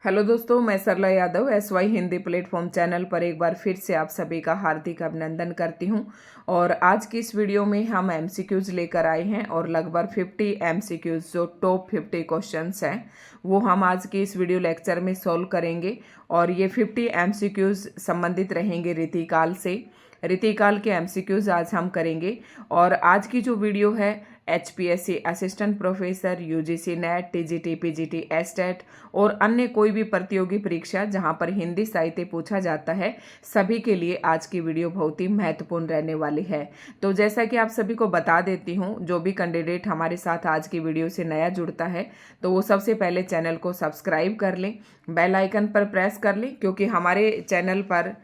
Hello दोस्तों, मैं Sarla Yadav SY Hindi platform channel पर एक बार फिर से आप सभी का हार्दिक अभिनंदन करती हूं। और आज की इस वीडियो में हम MCQs लेकर आए हैं और लगभग 50 MCQs जो टॉप 50 क्वेश्चंस हैं वो हम आज की इस वीडियो लेक्चर में सॉल्व करेंगे। और ये 50 MCQs संबंधित रहेंगे रीतिकाल से। रीतिकाल के MCQs आज हम करेंगे। और आज की जो वीडियो है HPSC assistant professor, UGC net, TGT PGT estate और अन्य कोई भी प्रतियोगी परीक्षा जहां पर हिंदी साहित्य पूछा जाता है, सभी के लिए आज की वीडियो बहुत ही महत्वपूर्ण रहने वाली है। तो जैसा कि आप सभी को बता देती हूं, जो भी कैंडिडेट हमारे साथ आज की वीडियो से नया जुड़ता है तो वो सबसे पहले चैनल को सब्सक्राइब कर लें, बेल आइकन पर प्रेस कर लें, क्योंकि हमारे चैनल पर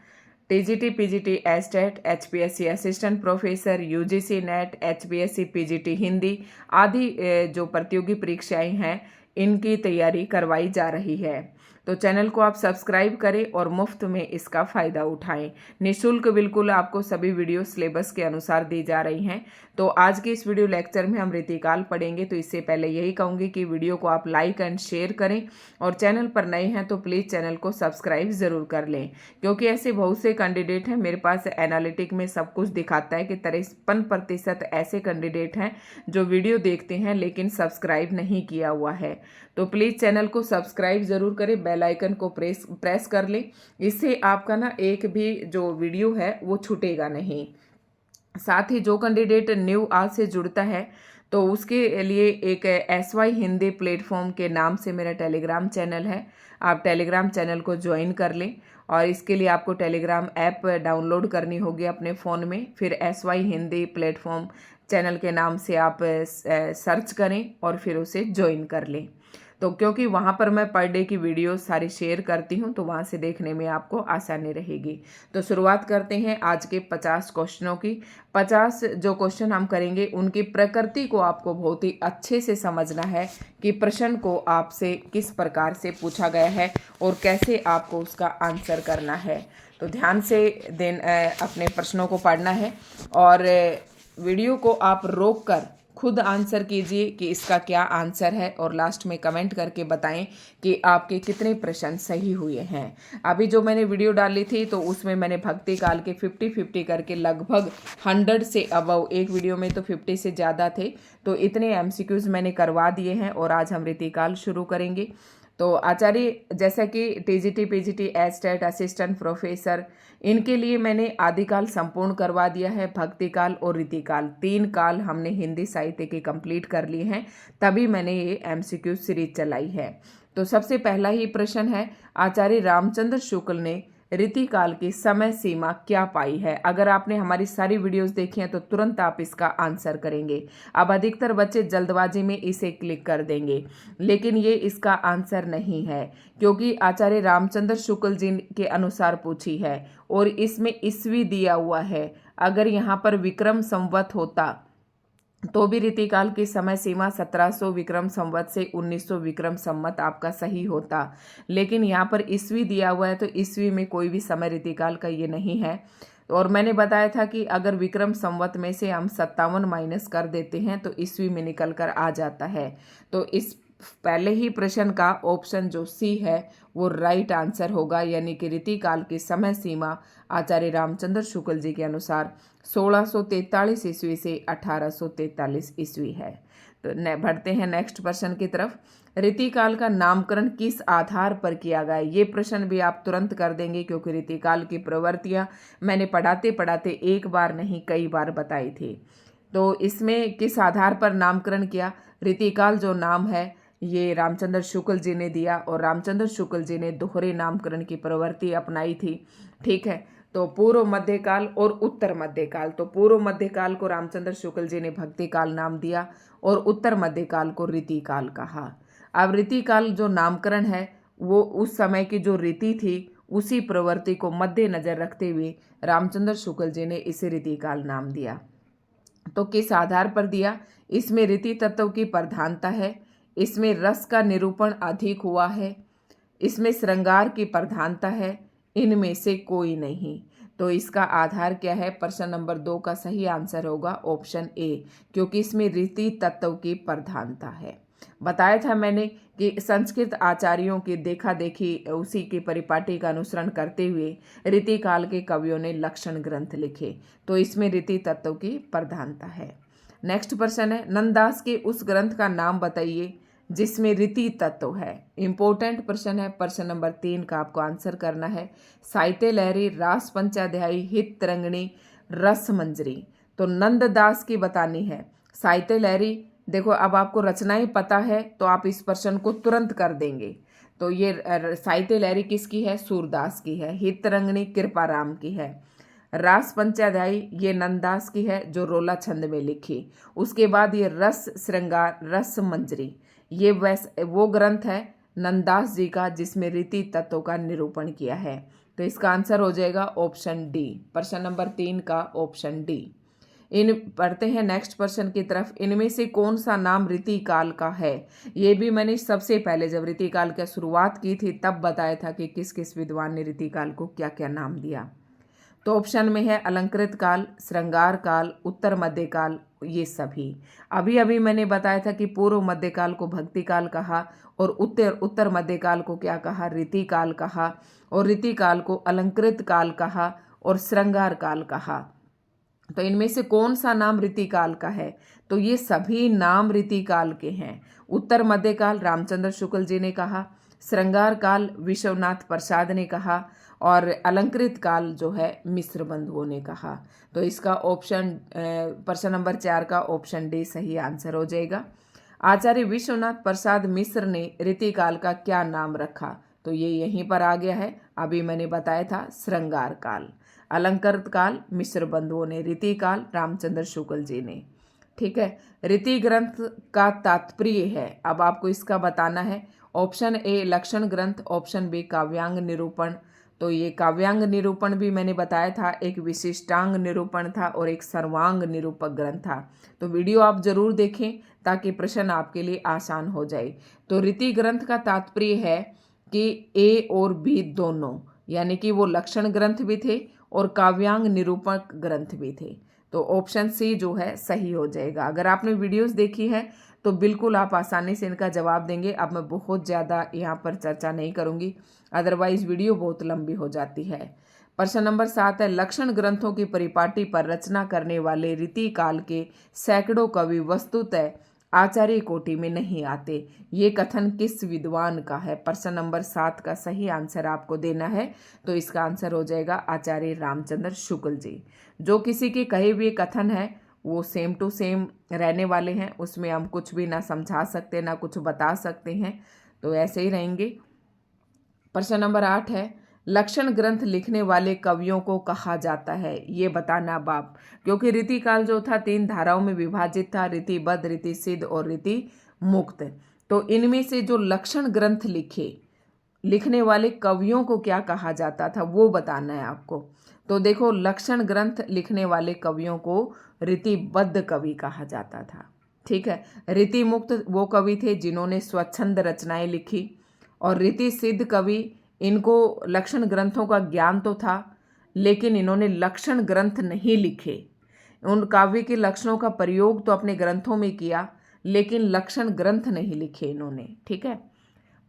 TGT PGT estate, HPSC assistant professor, UGC net, HPSC PGT Hindi आदि जो प्रतियोगी परीक्षाएं हैं इनकी तैयारी करवाई जा रही है। तो चैनल को आप सब्सक्राइब करें और मुफ्त में इसका फ़ायदा उठाएं। निःशुल्क बिल्कुल आपको सभी वीडियो सिलेबस के अनुसार दी जा रही हैं। तो आज के इस वीडियो लेक्चर में हम रीतिकाल पढ़ेंगे। तो इससे पहले यही कहूँगी कि वीडियो को आप लाइक एंड शेयर करें और चैनल पर नए हैं तो प्लीज़ चैनल को सब्सक्राइब ज़रूर कर लें, क्योंकि ऐसे बहुत से कैंडिडेट हैं, मेरे पास एनालिटिक में सब कुछ दिखाता है कि 53% ऐसे कैंडिडेट हैं जो वीडियो देखते हैं लेकिन सब्सक्राइब नहीं किया हुआ है। तो प्लीज़ चैनल को सब्सक्राइब ज़रूर करें, बेल आइकन को प्रेस कर लें। इससे आपका ना एक भी जो वीडियो है वो छूटेगा नहीं। साथ ही जो कैंडिडेट न्यू आज से जुड़ता है तो उसके लिए एक SY हिंदी प्लेटफॉर्म के नाम से मेरा टेलीग्राम चैनल है, आप टेलीग्राम चैनल को ज्वाइन कर लें। और इसके लिए आपको टेलीग्राम ऐप डाउनलोड करनी होगी अपने फ़ोन में, फिर SY हिंदी प्लेटफॉर्म चैनल के नाम से आप सर्च करें और फिर उसे ज्वाइन कर लें। तो क्योंकि वहाँ पर मैं पर डे की वीडियो सारी शेयर करती हूँ तो वहाँ से देखने में आपको आसानी रहेगी। तो शुरुआत करते हैं आज के 50 क्वेश्चनों की। 50 जो क्वेश्चन हम करेंगे उनकी प्रकृति को आपको बहुत ही अच्छे से समझना है कि प्रश्न को आपसे किस प्रकार से पूछा गया है और कैसे आपको उसका आंसर करना है। तो ध्यान से अपने प्रश्नों को पढ़ना है और वीडियो को आप रोक कर खुद आंसर कीजिए कि इसका क्या आंसर है और लास्ट में कमेंट करके बताएं कि आपके कितने प्रश्न सही हुए हैं। अभी जो मैंने वीडियो डाली थी तो उसमें मैंने भक्ति काल के 50-50 करके लगभग 100 से अबव, एक वीडियो में तो 50 से ज़्यादा थे, तो इतने MCQs मैंने करवा दिए हैं। और आज हम रीतिकाल शुरू करेंगे। तो आचार्य जैसा कि TGT PGT estate assistant professor, इनके लिए मैंने आदिकाल संपूर्ण करवा दिया है, भक्तिकाल और रीतिकाल 3 काल हमने हिंदी साहित्य के कंप्लीट कर लिए हैं, तभी मैंने ये MCQ सीरीज चलाई है। तो सबसे पहला ही प्रश्न है, आचार्य रामचंद्र शुक्ल ने रीतिकाल की समय सीमा क्या पाई है। अगर आपने हमारी सारी वीडियोस देखी हैं तो तुरंत आप इसका आंसर करेंगे। अब अधिकतर बच्चे जल्दबाजी में इसे क्लिक कर देंगे, लेकिन ये इसका आंसर नहीं है, क्योंकि आचार्य रामचंद्र शुक्ल जी के अनुसार पूछी है और इसमें ईस्वी दिया हुआ है। अगर यहाँ पर विक्रम संवत होता तो भी रीतिकाल की समय सीमा 1700 विक्रम संवत से 1900 विक्रम संवत आपका सही होता, लेकिन यहाँ पर ईस्वी दिया हुआ है तो ईस्वी में कोई भी समय रीतिकाल का ये नहीं है। और मैंने बताया था कि अगर विक्रम संवत में से हम 57 माइनस कर देते हैं तो ईस्वी में निकल कर आ जाता है। तो इस पहले ही प्रश्न का ऑप्शन जो सी है वो राइट आंसर होगा, यानी कि रीतिकाल की समय सीमा आचार्य रामचंद्र शुक्ल जी के अनुसार 1643 ईस्वी से 1843 ईस्वी है। तो बढ़ते हैं नेक्स्ट प्रश्न की तरफ। रीतिकाल का नामकरण किस आधार पर किया गया। ये प्रश्न भी आप तुरंत कर देंगे, क्योंकि रीतिकाल की प्रवृत्तियां मैंने पढ़ाते पढ़ाते एक बार नहीं कई बार बताई थी। तो इसमें किस आधार पर नामकरण किया। रीतिकाल जो नाम है ये रामचंद्र शुक्ल जी ने दिया और रामचंद्र शुक्ल जी ने दोहरे नामकरण की प्रवृत्ति अपनाई थी। ठीक है, तो पूर्व मध्यकाल और उत्तर मध्यकाल, तो पूर्व मध्यकाल को रामचंद्र शुक्ल जी ने भक्तिकाल नाम दिया और उत्तर मध्यकाल को रीतिकाल कहा। अब रीतिकाल जो नामकरण है वो उस समय की जो रीति थी उसी प्रवृत्ति को मद्देनजर रखते हुए रामचंद्र शुक्ल जी ने इसे रीतिकाल नाम दिया। तो किस आधार पर दिया। इसमें रीति तत्व की प्रधानता है, इसमें रस का निरूपण अधिक हुआ है, इसमें श्रृंगार की प्रधानता है, इनमें से कोई नहीं। तो इसका आधार क्या है। प्रश्न नंबर 2 का सही आंसर होगा ऑप्शन ए, क्योंकि इसमें रीति तत्व की प्रधानता है। बताया था मैंने कि संस्कृत आचार्यों की देखा देखी उसी की परिपाटी का अनुसरण करते हुए रीति काल के कवियों ने लक्षण ग्रंथ लिखे, तो इसमें रीति तत्व की प्रधानता है। नेक्स्ट प्रश्न है, नंददास के उस ग्रंथ का नाम बताइए जिसमें रीति तत्व है। इंपॉर्टेंट प्रश्न है। प्रश्न नंबर 3 का आपको आंसर करना है। साहित्य लहरी, रास पंचाध्यायी, हित तरंगिणी, रस मंजरी। तो नंददास की बतानी है। साहित्य लहरी, देखो अब आपको रचनाएं पता है तो आप इस प्रश्न को तुरंत कर देंगे। तो ये साहित्य लहरी किसकी है? सूरदास की है। हित तरंगिणी कृपाराम की है। रास पंचाध्यायी ये नंददास की है जो रोला छंद में लिखी। उसके बाद ये रस श्रृंगार, रस मंजरी, ये वो ग्रंथ है नंददास जी का जिसमें रीति तत्वों का निरूपण किया है। तो इसका आंसर हो जाएगा ऑप्शन डी। प्रश्न नंबर 3 का ऑप्शन डी। इन पढ़ते हैं नेक्स्ट प्रश्न की तरफ। इनमें से कौन सा नाम रीति काल का है? ये भी मैंने सबसे पहले जब रीति काल की शुरुआत की थी तब बताया था कि किस किस विद्वान ने रीति काल को क्या क्या नाम दिया। तो ऑप्शन में है अलंकृत काल, श्रृंगार काल, उत्तर मध्य काल, ये सभी। अभी अभी मैंने बताया था कि पूर्व मध्य काल को भक्ति काल कहा और उत्तर मध्य काल को क्या कहा? रीति काल कहा, और रीति काल को अलंकृत काल कहा और श्रृंगार काल कहा। तो इनमें से कौन सा नाम रीति काल का है? तो ये सभी नाम रीति काल के हैं। उत्तर मध्य काल रामचंद्र शुक्ल जी ने कहा, श्रृंगार काल विश्वनाथ प्रसाद ने कहा, और अलंकृत काल जो है मिश्र बंधुओं ने कहा। तो इसका ऑप्शन प्रश्न नंबर 4 का ऑप्शन डी सही आंसर हो जाएगा। आचार्य विश्वनाथ प्रसाद मिश्र ने रीति काल का क्या नाम रखा? तो ये यहीं पर आ गया है। अभी मैंने बताया था श्रृंगार काल। अलंकृत काल मिश्र बंधुओं ने, रीति काल रामचंद्र शुक्ल जी ने। ठीक है। रीति ग्रंथ का तात्पर्य है, अब आपको इसका बताना है। ऑप्शन ए लक्षण ग्रंथ, ऑप्शन बी काव्यांग निरूपण। तो ये काव्यांग निरूपण भी मैंने बताया था, एक विशिष्टांग निरूपण था और एक सर्वांग निरूपक ग्रंथ था। तो वीडियो आप जरूर देखें ताकि प्रश्न आपके लिए आसान हो जाए। तो रीति ग्रंथ का तात्पर्य है कि ए और बी दोनों, यानी कि वो लक्षण ग्रंथ भी थे और काव्यांग निरूपक ग्रंथ भी थे। तो ऑप्शन सी जो है सही हो जाएगा। अगर आपने वीडियोस देखी है तो बिल्कुल आप आसानी से इनका जवाब देंगे। अब मैं बहुत ज़्यादा यहाँ पर चर्चा नहीं करूँगी, अदरवाइज वीडियो बहुत लंबी हो जाती है। प्रश्न नंबर 7 है, लक्षण ग्रंथों की परिपाटी पर रचना करने वाले रीति काल के सैकड़ों कवि वस्तुतः आचार्य कोटि में नहीं आते, ये कथन किस विद्वान का है? प्रश्न नंबर 7 का सही आंसर आपको देना है। तो इसका आंसर हो जाएगा आचार्य रामचंद्र शुक्ल जी। जो किसी के कहे हुए कथन है वो सेम टू सेम रहने वाले हैं, उसमें हम कुछ भी ना समझा सकते ना कुछ बता सकते हैं, तो ऐसे ही रहेंगे। प्रश्न नंबर 8 है, लक्षण ग्रंथ लिखने वाले कवियों को कहा जाता है, ये बताना बाप। क्योंकि रीति काल जो था 3 धाराओं में विभाजित था, रीतिबद्ध, रीति सिद्ध और रीति मुक्त। तो इनमें से जो लक्षण ग्रंथ लिखने वाले कवियों को क्या कहा जाता था वो बताना है आपको। तो देखो, लक्षण ग्रंथ लिखने वाले कवियों को रीतिबद्ध कवि कहा जाता था। ठीक है। रीति मुक्त वो कवि थे जिन्होंने स्वच्छंद रचनाएं लिखी, और रीति सिद्ध कवि, इनको लक्षण ग्रंथों का ज्ञान तो था लेकिन इन्होंने लक्षण ग्रंथ नहीं लिखे। उन काव्य के लक्षणों का प्रयोग तो अपने ग्रंथों में किया लेकिन लक्षण ग्रंथ नहीं लिखे इन्होंने। ठीक है।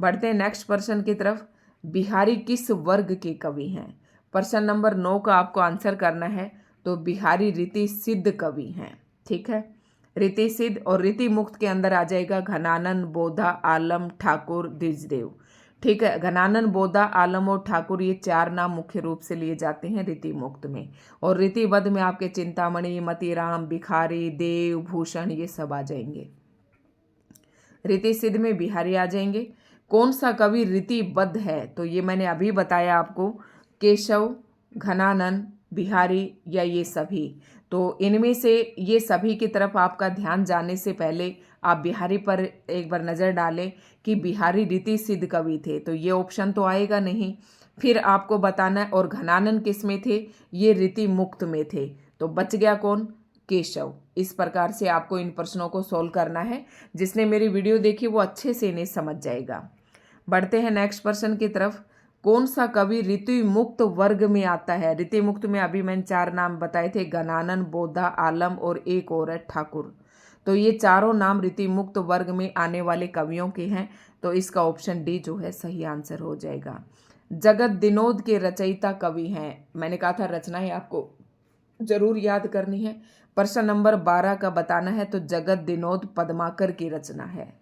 बढ़ते हैं नेक्स्ट प्रश्न की तरफ। बिहारी किस वर्ग के कवि हैं? प्रश्न नंबर 9 का आपको आंसर करना है। तो बिहारी रीति सिद्ध कवि हैं। ठीक है। रीति सिद्ध और रीति मुक्त के अंदर आ जाएगा घनानंद, बोधा, आलम, ठाकुर, द्विजदेव। ठीक है। घनानंद, बोधा, आलम और ठाकुर, ये 4 नाम मुख्य रूप से लिए जाते हैं रीति मुक्त में। और रीतिबद्ध में आपके चिंतामणि, मतीराम, भिखारी, देव, भूषण, ये सब आ जाएंगे। रीति सिद्ध में बिहारी आ जाएंगे। कौन सा कवि रीतिबद्ध है? तो ये मैंने अभी बताया आपको, केशव, घनानंद, बिहारी या ये सभी। तो इनमें से ये सभी की तरफ आपका ध्यान जाने से पहले आप बिहारी पर एक बार नज़र डालें कि बिहारी रीति सिद्ध कवि थे, तो ये ऑप्शन तो आएगा नहीं। फिर आपको बताना है और घनानंद किस में थे? ये रीति मुक्त में थे। तो बच गया कौन? केशव। इस प्रकार से आपको इन प्रश्नों को सोल्व करना है। जिसने मेरी वीडियो देखी वो अच्छे से इन्हें समझ जाएगा। बढ़ते हैं नेक्स्ट प्रश्न की तरफ। कौन सा कवि रीति मुक्त वर्ग में आता है? रीति मुक्त में अभी मैंने 4 नाम बताए थे, घनानंद, बोधा, आलम और एक और है ठाकुर। तो ये चारों नाम रीति मुक्त वर्ग में आने वाले कवियों के हैं, तो इसका ऑप्शन डी जो है सही आंसर हो जाएगा। जगत दिनोद के रचयिता कवि हैं, मैंने कहा था रचनाएं आपको जरूर याद करनी है। प्रश्न नंबर 12 का बताना है, तो जगत दिनोद पद्माकर की रचना है।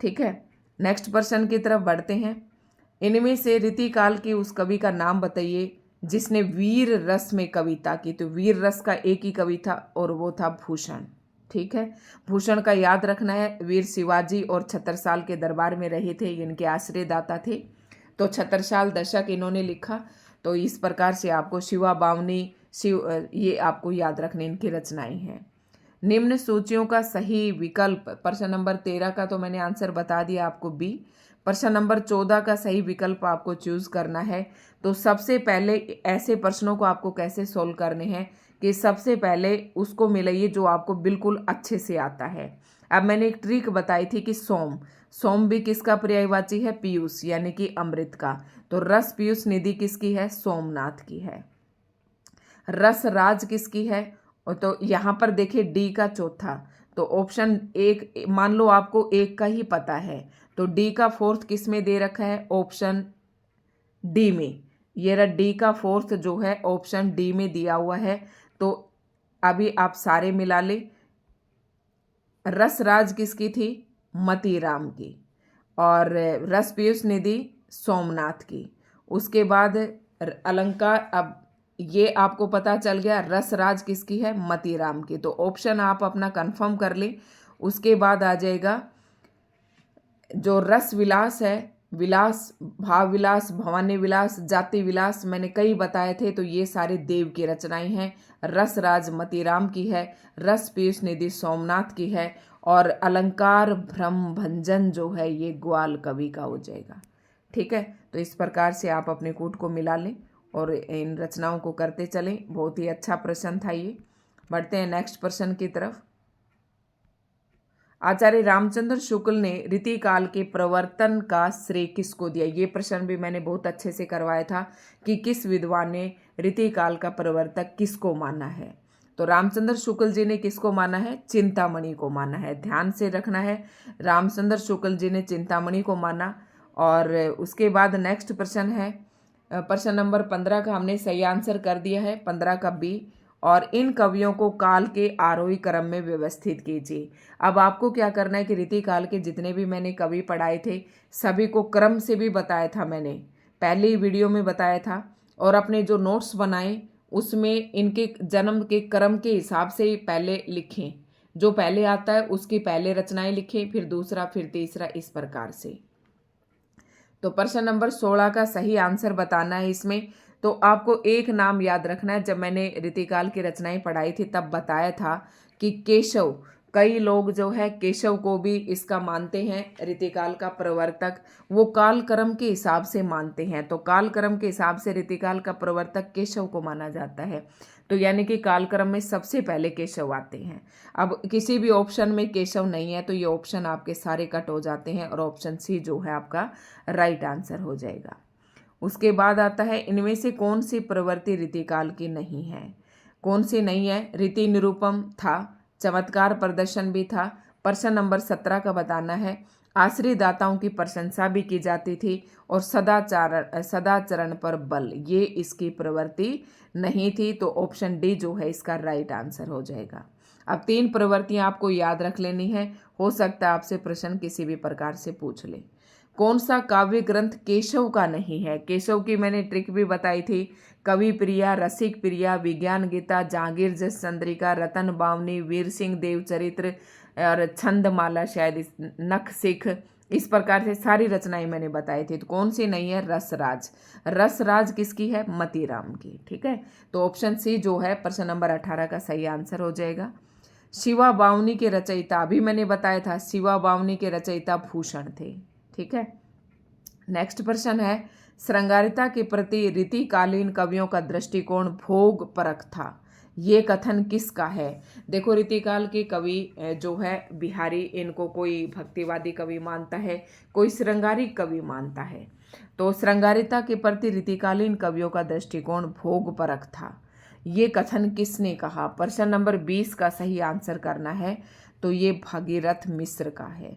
ठीक है, नेक्स्ट प्रश्न की तरफ बढ़ते हैं। इनमें से रीतिकाल के उस कवि का नाम बताइए जिसने वीर रस में कविता की। तो वीर रस का एक ही कवि था और वो था भूषण। ठीक है, भूषण का याद रखना है। वीर शिवाजी और छत्रसाल के दरबार में रहे थे, इनके आश्रयदाता थे। तो छत्रसाल दशक इन्होंने लिखा। तो इस प्रकार से आपको शिवा बावनी ये आपको याद रखने इनकी रचनाएं हैं। निम्न सूचियों का सही विकल्प, प्रश्न नंबर 13 का तो मैंने आंसर बता दिया आपको बी। प्रश्न नंबर 14 का सही विकल्प आपको चूज करना है। तो सबसे पहले ऐसे प्रश्नों को आपको कैसे सोल्व करने हैं कि सबसे पहले उसको मिलाइए जो आपको बिल्कुल अच्छे से आता है। अब मैंने एक ट्रिक बताई थी कि सोम, सोम भी किसका पर्यायवाची है? पीयूष, यानी कि अमृत का। तो रस पीयूष निधि किसकी है? सोमनाथ की है। रस राज किसकी है? तो यहां पर देखिए डी का चौथा। तो ऑप्शन एक, मान लो आपको एक का ही पता है, तो डी का फोर्थ किस में दे रखा है? ऑप्शन डी में। ये रहा डी का फोर्थ जो है ऑप्शन डी में दिया हुआ है। तो अभी आप सारे मिला ले। रस राज किसकी थी? मतीराम की। और रस पीयूष निधि सोमनाथ की। उसके बाद अलंकार, अब ये आपको पता चल गया रस राज किसकी है? मतीराम की। तो ऑप्शन आप अपना कंफर्म कर ले। उसके बाद आ जाएगा जो रस विलास है, विलास, भाव विलास, भवानी विलास, जाति विलास, मैंने कई बताए थे। तो ये सारे देव की रचनाएं हैं। रस राज मतीराम की है, रस पीयूष निधि सोमनाथ की है, और अलंकार भ्रम भंजन जो है ये ग्वाल कवि का हो जाएगा। ठीक है, तो इस प्रकार से आप अपने कूट को मिला लें और इन रचनाओं को करते चलें। बहुत ही अच्छा प्रश्न था ये। बढ़ते हैं नेक्स्ट प्रश्न की तरफ। आचार्य रामचंद्र शुक्ल ने रीतिकाल के प्रवर्तन का श्रेय किसको दिया? ये प्रश्न भी मैंने बहुत अच्छे से करवाया था कि किस विद्वान ने रीतिकाल का प्रवर्तक किसको माना है। तो रामचंद्र शुक्ल जी ने किसको माना है? चिंतामणि को माना है। ध्यान से रखना है, रामचंद्र शुक्ल जी ने चिंतामणि को माना। और उसके बाद नेक्स्ट प्रश्न है, प्रश्न नंबर 15 का हमने सही आंसर कर दिया है, 15 का बी। और इन कवियों को काल के आरोही क्रम में व्यवस्थित कीजिए। अब आपको क्या करना है कि रीतिकाल के जितने भी मैंने कवि पढ़ाए थे सभी को क्रम से भी बताया था, मैंने पहले ही वीडियो में बताया था। और अपने जो नोट्स बनाए उसमें इनके जन्म के क्रम के हिसाब से ही पहले लिखें। जो पहले आता है उसकी पहले रचनाएं लिखें, फिर दूसरा, फिर तीसरा, इस प्रकार से। तो प्रश्न नंबर 16 का सही आंसर बताना है इसमें। तो आपको एक नाम याद रखना है। जब मैंने रीतिकाल की रचनाएं पढ़ाई थी तब बताया था कि केशव, कई लोग जो है केशव को भी इसका मानते हैं रीतिकाल का प्रवर्तक। वो काल क्रम के हिसाब से मानते हैं। तो काल क्रम के हिसाब से रीतिकाल का प्रवर्तक केशव को माना जाता है। तो यानी कि कालक्रम में सबसे पहले केशव आते हैं। अब किसी भी ऑप्शन में केशव नहीं है तो ये ऑप्शन आपके सारे कट हो जाते हैं और ऑप्शन सी जो है आपका राइट आंसर हो जाएगा। उसके बाद आता है, इनमें से कौन सी प्रवृत्ति रीतिकाल की नहीं है? कौन सी नहीं है? रीति निरूपम था, चमत्कार प्रदर्शन भी था। प्रश्न नंबर 17 का बताना है। आश्रयदाताओं की प्रशंसा भी की जाती थी और सदाचरण पर बल, ये इसकी प्रवृत्ति नहीं थी। तो ऑप्शन डी जो है इसका राइट आंसर हो जाएगा। अब 3 प्रवृत्तियां आपको याद रख लेनी है। हो सकता है आपसे प्रश्न किसी भी प्रकार से पूछ ले। कौन सा काव्य ग्रंथ केशव का नहीं है? केशव की मैंने ट्रिक भी बताई थी। कवि प्रिया, रसिक प्रिया, विज्ञान गीता, जहांगीर जस चंद्रिका, रतन बावनी, वीर सिंह देव चरित्र और छंदमाला, शायद नख सिख, इस प्रकार से सारी रचनाएं मैंने बताई थी। तो कौन सी नहीं है? रसराज। रसराज किसकी है? मतीराम की। ठीक है, तो ऑप्शन सी जो है प्रश्न नंबर 18 का सही आंसर हो जाएगा। शिवा बावनी के रचयिता, अभी मैंने बताया था शिवा बावनी के रचयिता भूषण थे। ठीक है, नेक्स्ट प्रश्न है, श्रृंगारिता के प्रति रीतिकालीन कवियों का दृष्टिकोण भोग परक था, ये कथन किसका है? देखो, रीतिकाल के कवि जो है बिहारी, इनको कोई भक्तिवादी कवि मानता है, कोई श्रृंगारिक कवि मानता है। तो श्रृंगारिता के प्रति रीतिकालीन कवियों का दृष्टिकोण भोग परक था, ये कथन किसने कहा? प्रश्न नंबर 20 का सही आंसर करना है। तो ये भागीरथ मिश्र का है।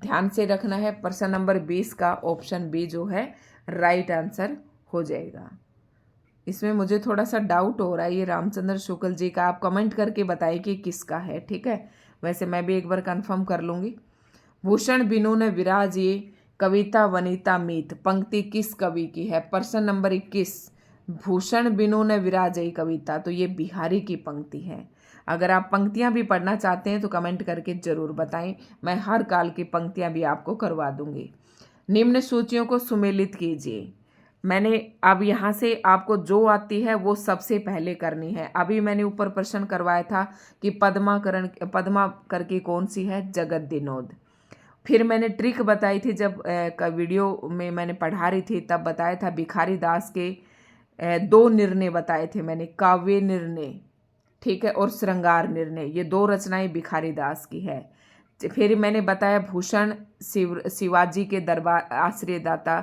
ध्यान से रखना है, प्रश्न नंबर 20 का ऑप्शन बी जो है राइट आंसर हो जाएगा। इसमें मुझे थोड़ा सा डाउट हो रहा है ये रामचंद्र शुक्ल जी का, आप कमेंट करके बताइए कि किसका है, ठीक है। वैसे मैं भी एक बार कंफर्म कर लूँगी। भूषण बिनु ने विराज ये कविता वनिता मीत, पंक्ति किस कवि की है? प्रश्न नंबर 21, भूषण बिनु ने विराज ये कविता, तो ये बिहारी की पंक्ति है। अगर आप पंक्तियां भी पढ़ना चाहते हैं तो कमेंट करके जरूर बताएं, मैं हर काल की पंक्तियां भी आपको करवा दूंगी। निम्न सूचियों को सुमेलित कीजिए। मैंने अब यहाँ से आपको जो आती है वो सबसे पहले करनी है। अभी मैंने ऊपर प्रश्न करवाया था कि पद्मा करके कौन सी है? जगत दिनोद। फिर मैंने ट्रिक बताई थी जब वीडियो में मैंने पढ़ा रही थी, तब बताया था भिखारी दास के 2 निर्णय बताए थे मैंने, काव्य निर्णय, ठीक है, और श्रृंगार निर्णय। ये 2 रचनाएं भिखारी दास की है। फिर मैंने बताया भूषण शिवाजी के दरबार आश्रयदाता,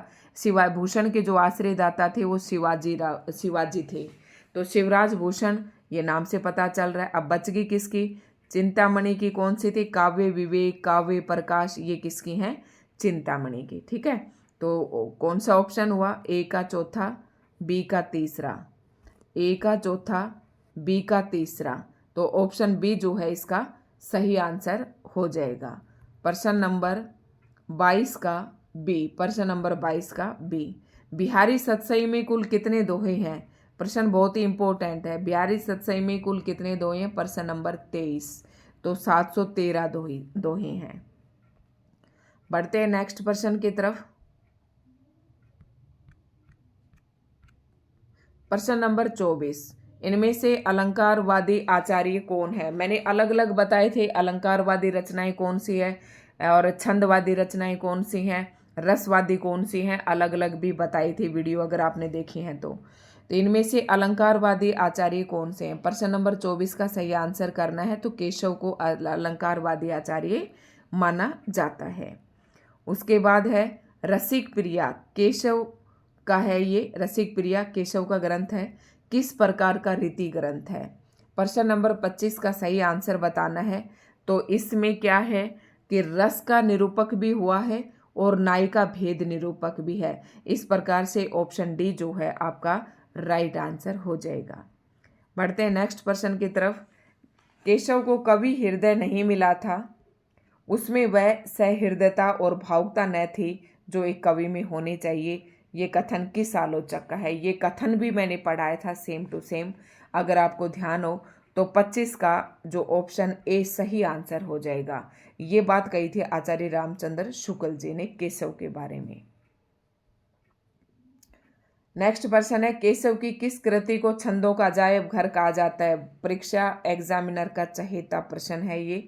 भूषण के जो आश्रयदाता थे वो शिवाजी थे, तो शिवराज भूषण ये नाम से पता चल रहा है। अब बच गई किसकी? चिंतामणि की कौन सी थी? काव्य विवेक, काव्य प्रकाश, ये किसकी हैं? चिंतामणि की, ठीक है। तो कौन सा ऑप्शन हुआ? ए का चौथा, बी का तीसरा, ए का चौथा, बी का तीसरा, तो ऑप्शन बी जो है इसका सही आंसर हो जाएगा। प्रश्न नंबर 22 का बी, प्रश्न नंबर 22 का बी। बिहारी सतसई में कुल कितने दोहे हैं? प्रश्न बहुत ही इंपॉर्टेंट है। बिहारी सतसई में कुल कितने दोहे हैं? प्रश्न नंबर 23, तो 713 दोहे हैं। बढ़ते हैं नेक्स्ट प्रश्न की तरफ। प्रश्न नंबर 24, इनमें से अलंकारवादी आचार्य कौन है? मैंने अलग अलग बताए थे अलंकारवादी रचनाएं कौन सी है और छंदवादी रचनाएं कौन सी हैं, रसवादी कौन सी हैं, अलग अलग भी बताई थी वीडियो अगर आपने देखी हैं तो इनमें से अलंकारवादी आचार्य कौन से हैं? प्रश्न नंबर 24 का सही आंसर करना है, तो केशव को अलंकारवादी आचार्य माना जाता है। उसके बाद है रसिक प्रिया, केशव का है ये, रसिक प्रिया केशव का ग्रंथ है, किस प्रकार का रीति ग्रंथ है? प्रश्न नंबर 25 का सही आंसर बताना है, तो इसमें क्या है कि रस का निरूपक भी हुआ है और नायिका भेद निरूपक भी है। इस प्रकार से ऑप्शन डी जो है आपका राइट आंसर हो जाएगा। बढ़ते हैं नेक्स्ट प्रश्न की तरफ। केशव को कवि हृदय नहीं मिला था, उसमें वह सहृदयता और भावुकता न थी जो एक कवि में होनी चाहिए। ये कथन किस आलोचक का है? ये कथन भी मैंने पढ़ाया था सेम टू सेम, अगर आपको ध्यान हो तो 25 का जो ऑप्शन ए सही आंसर हो जाएगा। ये बात कही थी आचार्य रामचंद्र शुक्ल जी ने केशव के बारे में। नेक्स्ट प्रश्न है, केशव की किस कृति को छंदों का अजायब घर कहा जाता है? परीक्षा एग्जामिनर का चहेता प्रश्न है ये।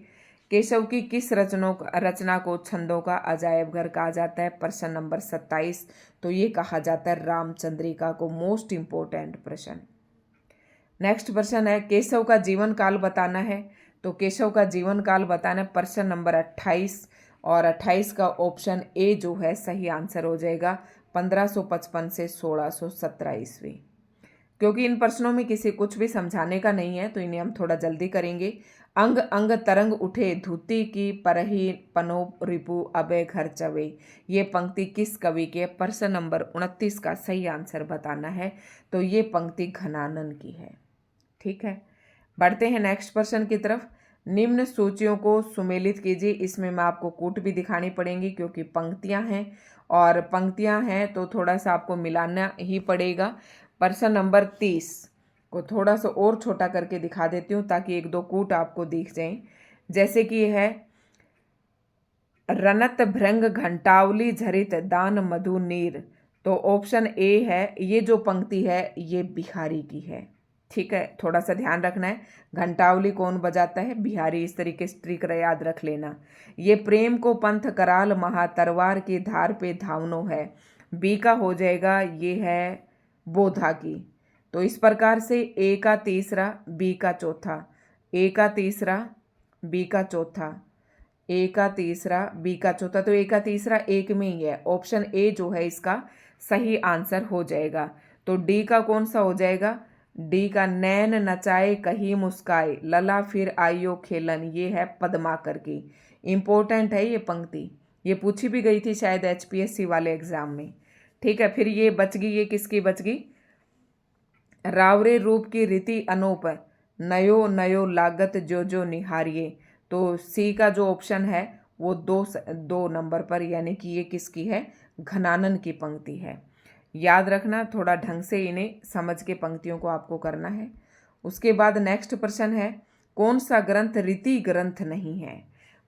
केशव की किस रचना को छंदों का अजायब घर कहा जाता है? प्रश्न नंबर 27, तो ये कहा जाता है रामचंद्रिका को। मोस्ट इंपोर्टेंट प्रश्न। नेक्स्ट प्रश्न है, केशव का जीवन काल बताना है, तो केशव का जीवन काल बताना है प्रश्न नंबर 28, और 28 का ऑप्शन ए जो है सही आंसर हो जाएगा 1555 से 1617 ईस्वी। क्योंकि इन प्रश्नों में किसी कुछ भी समझाने का नहीं है तो इन्हें हम थोड़ा जल्दी करेंगे। अंग अंग तरंग उठे धूती की परही पनो रिपु अबे घर चवे, ये पंक्ति किस कवि की है? प्रश्न नंबर 29 का सही आंसर बताना है, तो ये पंक्ति घनानन की है, ठीक है। बढ़ते हैं नेक्स्ट प्रश्न की तरफ। निम्न सूचियों को सुमेलित कीजिए। इसमें मैं आपको कूट भी दिखानी पड़ेंगी क्योंकि पंक्तियां हैं, और पंक्तियां हैं तो थोड़ा सा आपको मिलाना ही पड़ेगा। प्रश्न नंबर 30 को थोड़ा सा और छोटा करके दिखा देती हूँ ताकि 1-2 कूट आपको दिख जाएं। जैसे कि है रनत भृंग घंटावली झरित दान मधु नीर, तो ऑप्शन ए है, ये जो पंक्ति है ये बिहारी की है, ठीक है। थोड़ा सा ध्यान रखना है, घंटावली कौन बजाता है? बिहारी। इस तरीके से ट्रिक याद रख लेना। ये प्रेम को पंथ कराल महा तरवार की धार पे धावनो है, बी का हो जाएगा, ये है बोधा की। तो इस प्रकार से ए का तीसरा, बी का चौथा, ए का तीसरा, बी का चौथा, ए का तीसरा, बी का चौथा, तो ए का तीसरा एक में ही है। ऑप्शन ए जो है इसका सही आंसर हो जाएगा। तो डी का कौन सा हो जाएगा? डी का नैन नचाए कहीं मुस्काए लला फिर आइयो खेलन, ये है पद्माकर की। इम्पोर्टेंट है ये पंक्ति, ये पूछी भी गई थी शायद HPSC वाले एग्जाम में। ठीक है, फिर ये बच गई, ये किसकी बच गई? रावरे रूप की रीति अनूप नयो नयो लागत जो जो निहारिये। तो सी का जो ऑप्शन है वो दो नंबर पर, यानी कि ये किसकी है? घनानन की पंक्ति है। याद रखना, थोड़ा ढंग से इन्हें समझ के पंक्तियों को आपको करना है। उसके बाद नेक्स्ट प्रश्न है, कौन सा ग्रंथ रीति ग्रंथ नहीं है?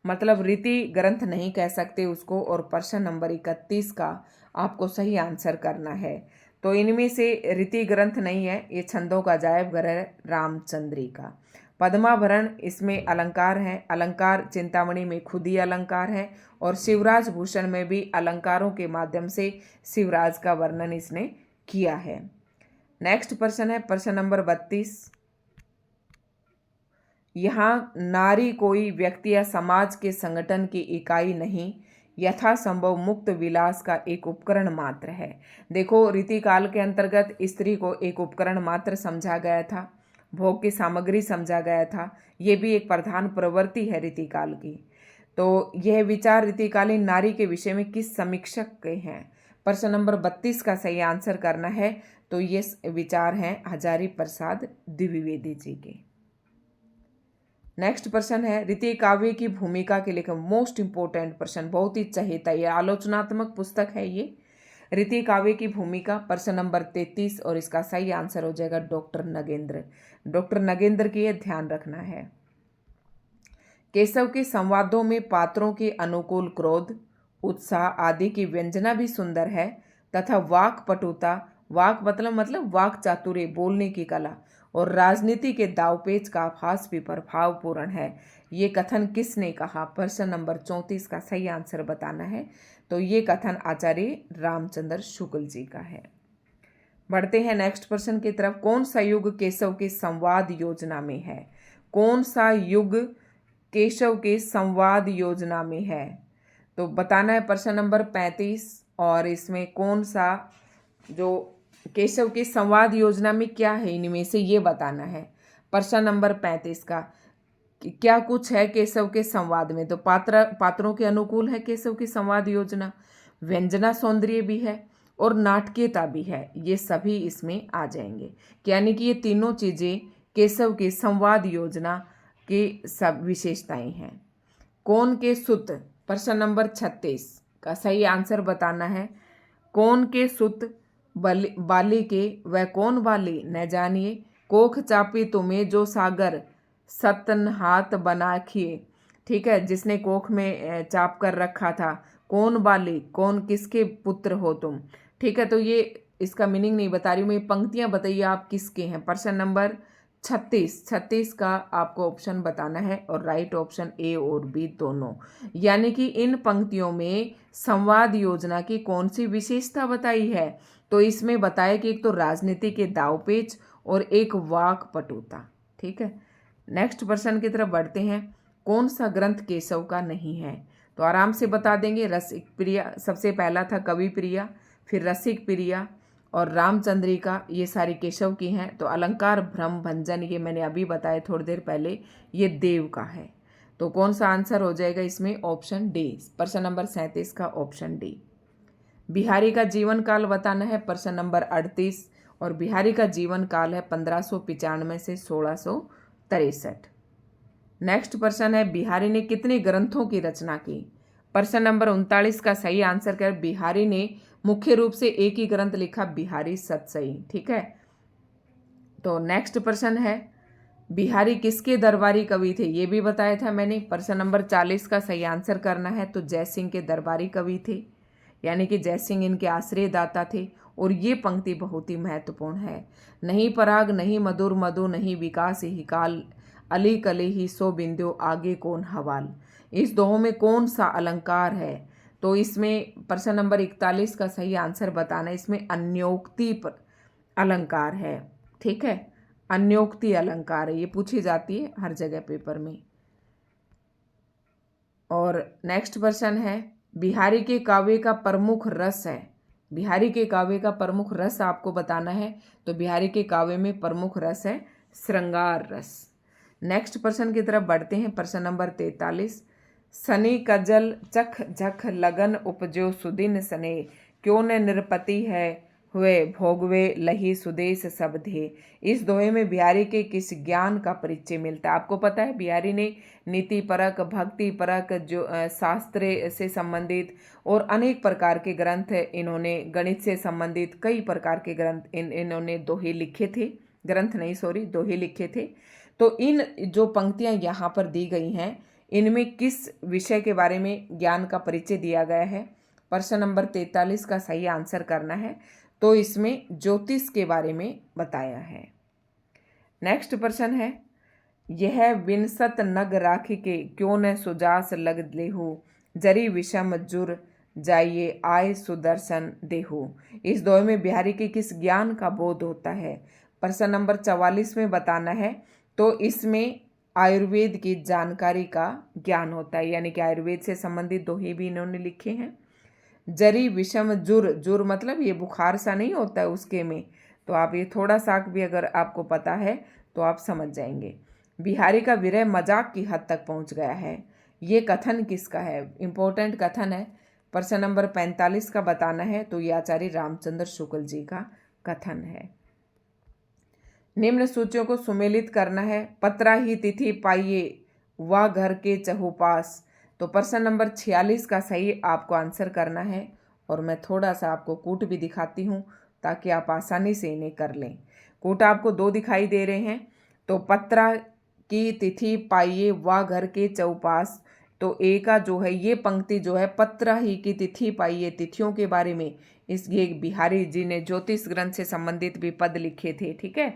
मतलब रीति ग्रंथ नहीं कह सकते उसको, और प्रश्न नंबर 31 का आपको सही आंसर करना है। तो इनमें से रीति ग्रंथ नहीं है, ये छंदों का अजायब घर है रामचंद्री का। पद्माभरण इसमें अलंकार है, अलंकार चिंतामणि में खुद ही अलंकार है, और शिवराज भूषण में भी अलंकारों के माध्यम से शिवराज का वर्णन इसने किया है। नेक्स्ट प्रश्न है प्रश्न नंबर 32। यहाँ नारी कोई व्यक्ति या समाज के संगठन की इकाई नहीं, यथासंभव मुक्त विलास का एक उपकरण मात्र है। देखो, रीतिकाल के अंतर्गत स्त्री को एक उपकरण मात्र समझा गया था, भोग की सामग्री समझा गया था। ये भी एक प्रधान प्रवृत्ति है रीतिकाल की। तो यह विचार रीतिकालीन नारी के विषय में किस समीक्षक के हैं? प्रश्न नंबर 32 का सही आंसर करना है। तो ये विचार हैं हजारी प्रसाद द्विवेदी जी के। नेक्स्ट प्रश्न है, रीति काव्य की भूमिका के लेखक। मोस्ट इंपोर्टेंट प्रश्न, बहुत ही चहेता, ये आलोचनात्मक पुस्तक है ये। रीति काव्य की भूमिका, प्रश्न नंबर 33, और इसका सही आंसर हो जाएगा डॉक्टर नगेंद्र। डॉक्टर नगेंद्र की ये ध्यान रखना है। केशव के संवादों में पात्रों के अनुकूल क्रोध, उत्साह आदि की व्यंजना भी सुंदर है, तथा वाक पटुता, वाक मतलब वाक चातुर्य, बोलने की कला, और राजनीति के दावपेच का आभास भी प्रभावपूर्ण है। ये कथन किसने कहा? प्रश्न नंबर 34 का सही आंसर बताना है। तो ये कथन आचार्य रामचंद्र शुक्ल जी का है। बढ़ते हैं नेक्स्ट प्रश्न की तरफ। कौन सा युग केशव की संवाद योजना में है? कौन सा युग केशव के संवाद योजना में है? तो बताना है प्रश्न नंबर 35, और इसमें कौन सा जो केशव की संवाद योजना में क्या है इनमें से ये बताना है। प्रश्न नंबर 35 का क्या कुछ है केशव के संवाद में? तो पात्रों के अनुकूल है केशव की संवाद योजना, व्यंजना सौंदर्य भी है, और नाटकीयता भी है। ये सभी इसमें आ जाएंगे, यानी कि ये तीनों चीजें केशव की संवाद योजना की सब विशेषताएं हैं। कौन के सुत, प्रश्न नंबर 36 का सही आंसर बताना है। कौन के सुत बाली के, वह कौन बाली न जानिए, कोख चापी तुम्हें जो सागर सतन हाथ बनाखिए। ठीक है, जिसने कोख में चाप कर रखा था। कौन बाली, कौन किसके पुत्र हो तुम। ठीक है, तो ये इसका मीनिंग नहीं बता रही हूँ मैं, पंक्तियां बताइए आप किसके हैं। प्रश्न नंबर 36 का आपको ऑप्शन बताना है, और राइट ऑप्शन ए और बी दोनों। यानी कि इन पंक्तियों में संवाद योजना की कौन सी विशेषता बताई है? तो इसमें बताया कि एक तो राजनीति के दावपेच और एक वाक पटुता। ठीक है, नेक्स्ट प्रश्न की तरफ बढ़ते हैं। कौन सा ग्रंथ केशव का नहीं है? तो आराम से बता देंगे। रसिक प्रिया सबसे पहला था, कवि प्रिया, फिर रसिक प्रिया और रामचंद्रिका, ये सारी केशव की हैं। तो अलंकार भ्रम भंजन, ये मैंने अभी बताया थोड़ी देर पहले, ये देव का है। तो कौन सा आंसर हो जाएगा इसमें? ऑप्शन डी, प्रश्न नंबर 37 का ऑप्शन डी। बिहारी का जीवन काल बताना है, प्रश्न नंबर 38, और बिहारी का जीवन काल है 1595 से 1663। नेक्स्ट प्रश्न है, बिहारी ने कितने ग्रंथों की रचना की? प्रश्न नंबर 39 का सही आंसर कर, बिहारी ने मुख्य रूप से एक ही ग्रंथ लिखा, बिहारी सतसई। ठीक है, तो नेक्स्ट प्रश्न है, बिहारी किसके दरबारी कवि थे? ये भी बताया था मैंने। प्रश्न नंबर 40 का सही आंसर करना है। तो जयसिंह के दरबारी कवि थे, यानी कि जयसिंह इनके आश्रय दाता थे। और ये पंक्ति बहुत ही महत्वपूर्ण है। नहीं पराग नहीं मधुर मधु नहीं विकास ही काल, अली कले ही सो बिंदु आगे कौन हवाल। इस दोहों में कौन सा अलंकार है? तो इसमें प्रश्न नंबर 41 का सही आंसर बताना है। इसमें अन्योक्ति अलंकार है। ठीक है, अन्योक्ति अलंकार है, ये पूछी जाती है हर जगह पेपर में। और नेक्स्ट प्रश्न है, बिहारी के काव्य का प्रमुख रस है, बिहारी के काव्य का प्रमुख रस आपको बताना है, तो बिहारी के काव्य में प्रमुख रस है श्रृंगार रस। नेक्स्ट प्रश्न की तरफ बढ़ते हैं। प्रश्न नंबर 43। सनी कजल चख झख लगन उपजो सुदिन सने, क्यों न निरपति है हुए भोगवे लही सुदेश सब धे। इस दोहे में बिहारी के किस ज्ञान का परिचय मिलता है? आपको पता है बिहारी ने नीति परक, भक्ति परक, जो शास्त्र से संबंधित और अनेक प्रकार के ग्रंथ, इन्होंने गणित से संबंधित कई प्रकार के ग्रंथ इन्होंने दोहे लिखे थे, ग्रंथ नहीं सॉरी दोहे लिखे थे। तो इन जो पंक्तियां यहाँ पर दी गई हैं, इनमें किस विषय के बारे में ज्ञान का परिचय दिया गया है? प्रश्न नंबर 43 का सही आंसर करना है। तो इसमें ज्योतिष के बारे में बताया है। नेक्स्ट प्रश्न है, यह विंसत नग राखी के, क्यों न सुजास लग लेहु, जरी विषम जुर जाइए आय सुदर्शन देहु। इस दोहे में बिहारी के किस ज्ञान का बोध होता है? प्रश्न नंबर 44 में बताना है। तो इसमें आयुर्वेद की जानकारी का ज्ञान होता है, यानी कि आयुर्वेद से संबंधित दोहे भी इन्होंने लिखे हैं। जरी विषम जुर, जुर मतलब ये बुखार सा नहीं होता है उसके में, तो आप ये थोड़ा सा भी अगर आपको पता है तो आप समझ जाएंगे। बिहारी का विरह मजाक की हद तक पहुंच गया है, ये कथन किसका है? इंपॉर्टेंट कथन है। प्रश्न नंबर 45 का बताना है, तो ये आचार्य रामचंद्र शुक्ल जी का कथन है। निम्न सूचियों को सुमेलित करना है। पत्रा ही तिथि पाइये वा घर के चहुपास। तो प्रश्न नंबर 46 का सही आपको आंसर करना है, और मैं थोड़ा सा आपको कूट भी दिखाती हूँ ताकि आप आसानी से इन्हें कर लें। कूट आपको 2 दिखाई दे रहे हैं। तो पत्रा की तिथि पाइये वा घर के चौपास, तो ए का जो है ये पंक्ति जो है पत्रा ही की तिथि पाइये, तिथियों के बारे में इस ये बिहारी जी ने ज्योतिष ग्रंथ से संबंधित भी पद लिखे थे, ठीक है।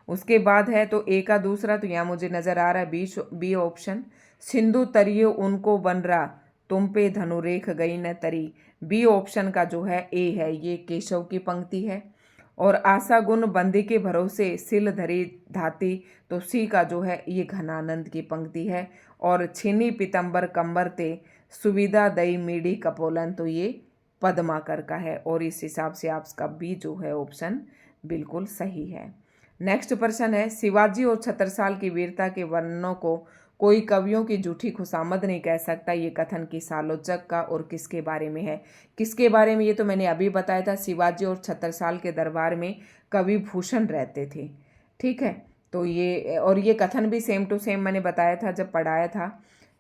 उसके बाद है तो ए का दूसरा, तो यहाँ मुझे नजर आ रहा है बी ऑप्शन, सिंधु तरियो उनको बन रहा, तुम पे धनुरेख गई न तरी। बी ऑप्शन का जो है ए है, ये केशव की पंक्ति है। और आशा गुण बंदी के भरोसे सिल धरी धाती, तो सी का जो है ये घनानंद की पंक्ति है। और छिनी पितंबर कंबर ते सुविधा दई मीडी कपोलन, तो ये पद्माकर का है। और इस हिसाब से आपका बी जो है ऑप्शन बिल्कुल सही है। नेक्स्ट प्रश्न है, शिवाजी और छत्रसाल की वीरता के वर्णनों को कोई कवियों की झूठी खुशामद नहीं कह सकता, ये कथन किस आलोचक का और किसके बारे में है? किसके बारे में? ये तो मैंने अभी बताया था, शिवाजी और छत्रसाल के दरबार में कवि भूषण रहते थे, ठीक है। तो ये कथन भी सेम टू सेम मैंने बताया था जब पढ़ाया था।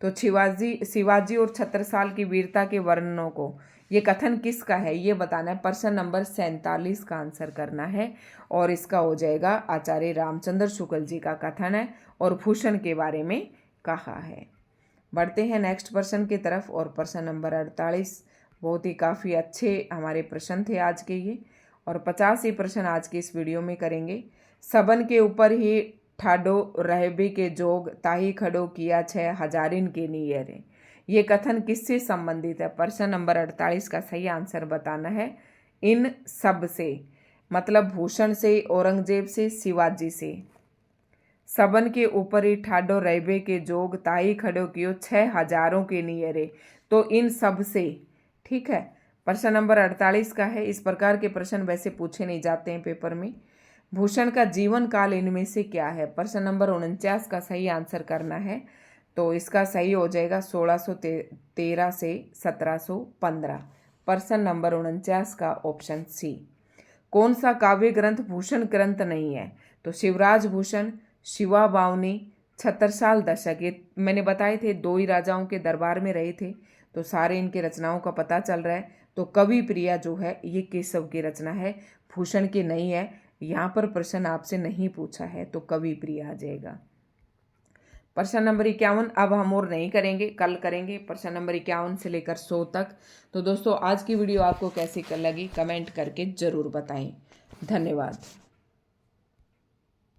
तो शिवाजी और छत्रसाल की वीरता के वर्णनों को, ये कथन किसका है ये बताना है। प्रश्न नंबर 47 का आंसर करना है, और इसका हो जाएगा आचार्य रामचंद्र शुक्ल जी का कथन है, और भूषण के बारे में कहा है। बढ़ते हैं नेक्स्ट प्रश्न की तरफ, और प्रश्न नंबर 48 बहुत ही काफ़ी अच्छे हमारे प्रश्न थे आज के ये, और 50 ही प्रश्न आज के इस वीडियो में करेंगे। सबन के ऊपर ही ठाडो रहबे के जोग, ताही खड़ो किया 6,000 के नियरे। ये कथन किससे संबंधित है? प्रश्न नंबर 48 का सही आंसर बताना है। इन सब से मतलब भूषण से, औरंगजेब से, शिवाजी से। सबन के ऊपर ही ठाडो रहबे के जोग, ताही खड़ो कियो 6,000 के नियरे, तो इन सब से, ठीक है। प्रश्न नंबर 48 का है। इस प्रकार के प्रश्न वैसे पूछे नहीं जाते हैं पेपर में। भूषण का जीवन काल इनमें से क्या है? प्रश्न नंबर 49 का सही आंसर करना है, तो इसका सही हो जाएगा 1613 से 1715। प्रश्न नंबर 49 का ऑप्शन सी। कौन सा काव्य ग्रंथ भूषण ग्रंथ नहीं है? तो शिवराज भूषण, शिवा बावनी, छत्रसाल दशक, ये मैंने बताए थे 2 ही राजाओं के दरबार में रहे थे, तो सारे इनके रचनाओं का पता चल रहा है। तो कवि प्रिया जो है ये केशव की रचना है, भूषण की नहीं है। यहाँ पर प्रश्न आपसे नहीं पूछा है, तो कवि प्रिया आ जाएगा। प्रश्न नंबर 51 अब हम और नहीं करेंगे, कल करेंगे प्रश्न नंबर 51 से लेकर 100 तक। तो दोस्तों आज की वीडियो आपको कैसी लगी कमेंट करके ज़रूर बताएं। धन्यवाद।